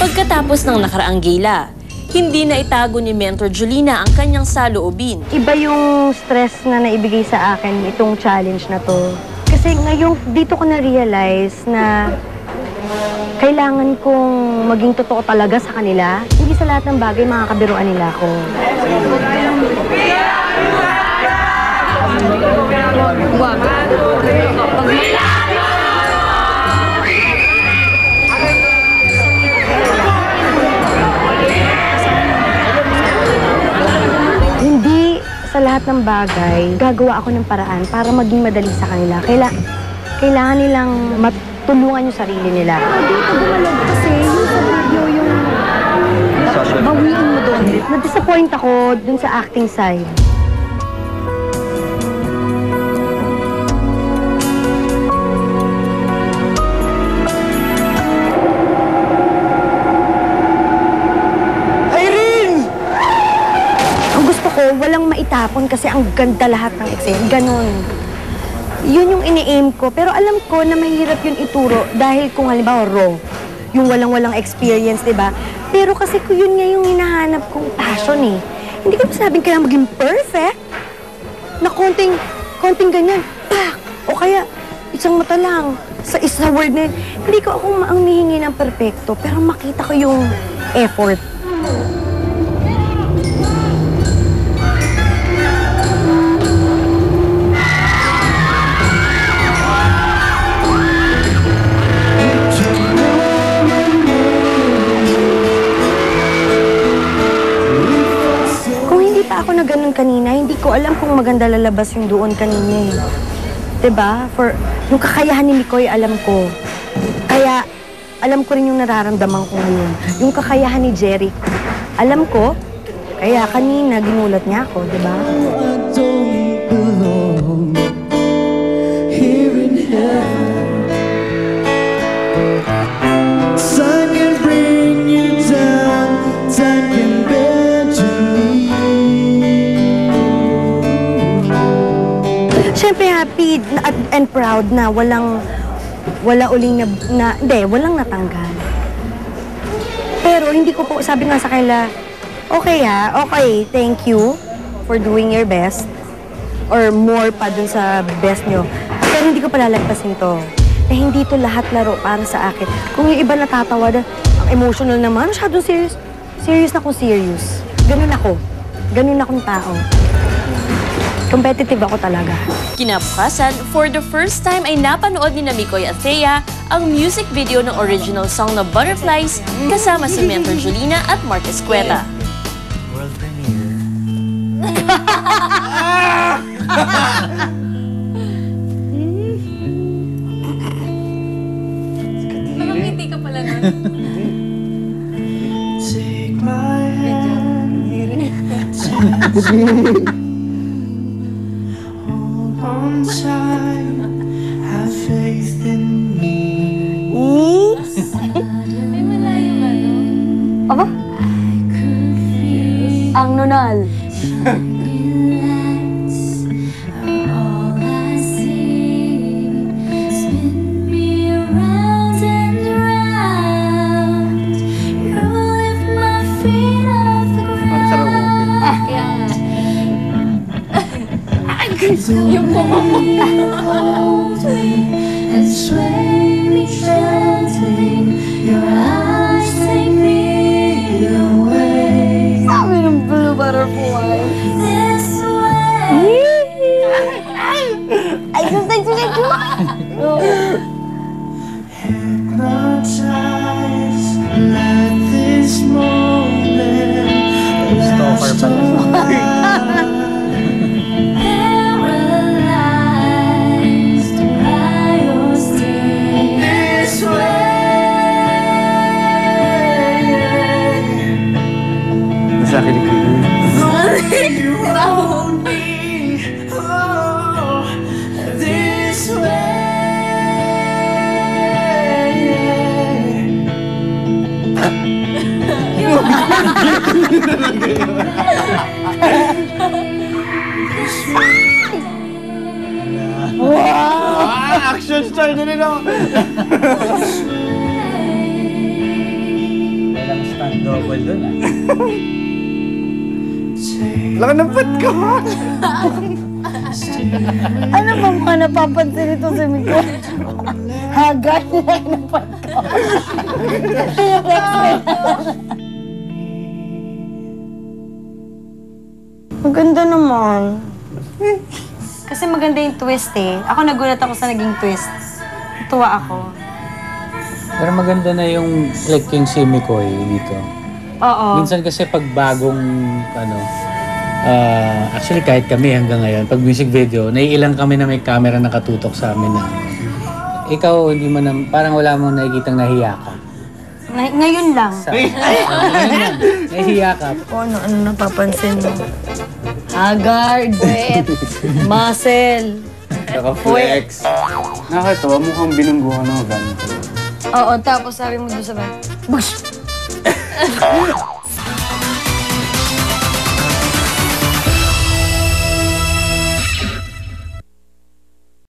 Pagkatapos ng nakaraang gala, hindi na itago ni Mentor Jolina ang kanyang saloobin. Iba yung stress na naibigay sa akin itong challenge na to. Kasi ngayon, dito ko na-realize na kailangan kong maging totoo talaga sa kanila. Hindi sa lahat ng bagay makakabiruan nila ako. Hindi sa lahat ng bagay gagawa ako ng paraan para maging madali sa kanila. Kailangan nilang matulungan yung sarili nila. Dito bumalag kasi yung sa video yung bawiin mo doon. Na-disappoint ako dun sa acting side. Walang maitapon kasi ang ganda lahat ng eksena. Ganon. Yun yung ini-aim ko. Pero alam ko na mahirap yun ituro dahil kung halimbawa raw, yung walang-walang experience, diba? Pero kasi yun nga yung hinahanap kong passion eh. Hindi ko sabing kailangan maging perfect. Na konting ganyan. Pak! O kaya, isang mata lang. Sa isa word na yun. Hindi ko ako ang hihingi ng perfecto. Pero makita ko yung effort. Ako na ganun kanina, hindi ko alam kung maganda lalabas yung doon kanina eh. Diba? For yung kakayahan ni Mikoy, alam ko. Kaya, alam ko rin yung nararamdaman ko ngayon. Yung kakayahan ni Jeric, alam ko. Kaya kanina, ginulat niya ako, diba? Siyempre happy and proud na walang uling walang natanggal. Pero hindi ko po, sabi nga sa kanila, okay, thank you for doing your best. Or more pa dun sa best nyo. Pero hindi ko palalagpasin to. Na hindi to lahat laro para sa akin. Kung yung iba natatawa na, ang emotional naman, masyadong serious. Serious na kung serious. Ganun ako. Ganun akong tao. Competitive ako talaga. Kinabukasan, for the first time ay napanood ni Mikoy at Thea ang music video ng original song na Butterflies kasama si Mentor Jolina at Mark Escueta. World premiere. Nakangiti ka pala nun. Take my hand. On time, have faith in me. May malayo ba, no? Aba? Ang nunal. Yung mama mo. And sway me gently. Your eyes take me away. Sabi ng blue butterfly. This way. Ay, susay. Hypnotize. Let this moment last all night. Sa akin ni You hold me, oh, this Wow! Action star na rin ako! bubble doon ah. Laki ng pat ko! Ano ba mga napapansin ito sa Miko? Hagay na ng pagko. Maganda naman. Kasi maganda yung twist eh. Ako nagulat ako sa naging twist. Tuwa ako. Pero maganda na yung like yung si Mikoy dito. Oo. Minsan kasi pag bagong ano, actually kahit kami hanggang ngayon, pag music video, naiilang kami na may camera nakatutok sa amin na ikaw hindi mo na, parang wala mong nakikitang nahiya ka. Ngayon lang. Ngayon lang, nahiya ka. Ano napapansin mo? Haggard, wet, muscle. Saka flex. Nakakatawa, mukhang binungguhan ako ganito. Oo, tapos sabi mo doon sa ba? Bush!